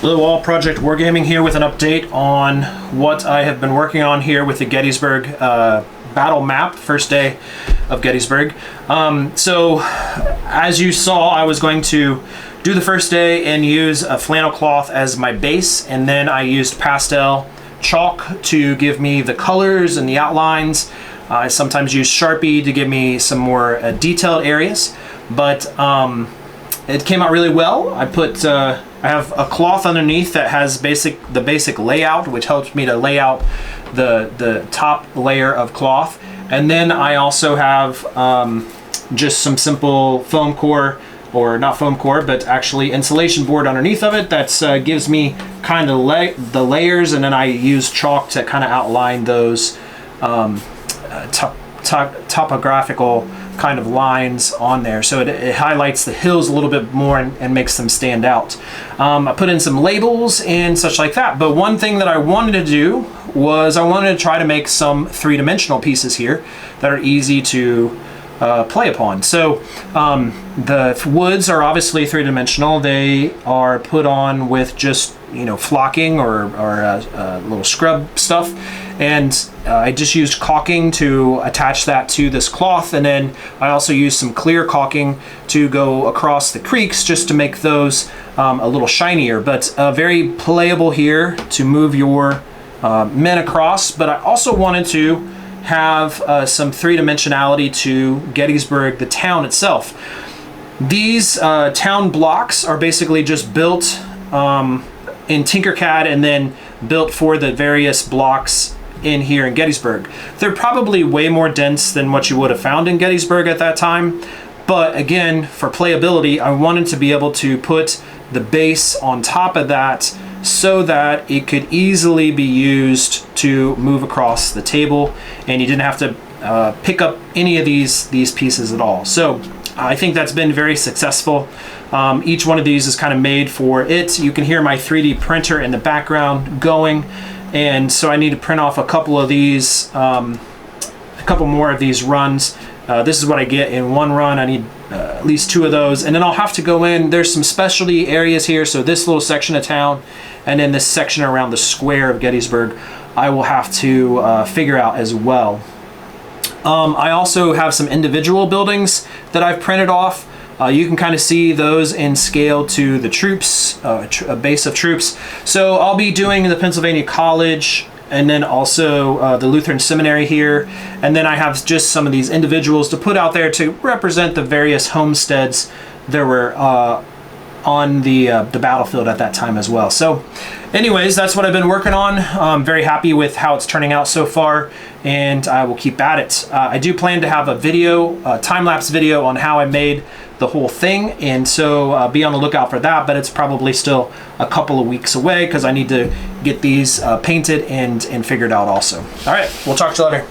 Hello all, Project Wargaming here with an update on what I have been working on here with the Gettysburg battle map, first day of Gettysburg. So as you saw, I was going to do the first day and use a flannel cloth as my base, and then I used pastel chalk to give me the colors and the outlines. I sometimes use Sharpie to give me some more detailed areas, but it came out really well. I have a cloth underneath that has the basic layout, which helps me to lay out the top layer of cloth. And then I also have just some simple foam core, or not foam core, but actually insulation board underneath of it that gives me kind of the layers, and then I use chalk to kind of outline those topographical kind of lines on there, so it highlights the hills a little bit more and makes them stand out. I put in some labels and such like that, but one thing that I wanted to do was I wanted to try to make some three-dimensional pieces here that are easy to play upon. So the woods are obviously three-dimensional. They are put on with just, you know, flocking or little scrub stuff, and I just used caulking to attach that to this cloth, and then I also used some clear caulking to go across the creeks just to make those a little shinier, but very playable here to move your men across. But I also wanted to have some three-dimensionality to Gettysburg, the town itself. These town blocks are basically just built in Tinkercad and then built for the various blocks in here in Gettysburg. They're probably way more dense than what you would have found in Gettysburg at that time, but again, for playability, I wanted to be able to put the base on top of that so that it could easily be used to move across the table, and you didn't have to pick up any of these pieces at all. So I think that's been very successful. Each one of these is kind of made for it. You can hear my 3D printer in the background going, and so I need to print off a couple of these, a couple more of these runs. This is what I get in one run. I need at least 2 of those, and then I'll have to go in. There's some specialty areas here, so this little section of town and then this section around the square of Gettysburg I will have to figure out as well. I also have some individual buildings that I've printed off. You can kind of see those in scale to the troops, a base of troops. So I'll be doing the Pennsylvania College, and then also the Lutheran Seminary here, and then I have just some of these individuals to put out there to represent the various homesteads that were on the battlefield at that time as well. So anyways, that's what I've been working on. I'm very happy with how it's turning out so far, and I will keep at it. I do plan to have a video, time-lapse video on how I made the whole thing, and so be on the lookout for that, but it's probably still a couple of weeks away because I need to get these painted and figured out also. All right, we'll talk to you later.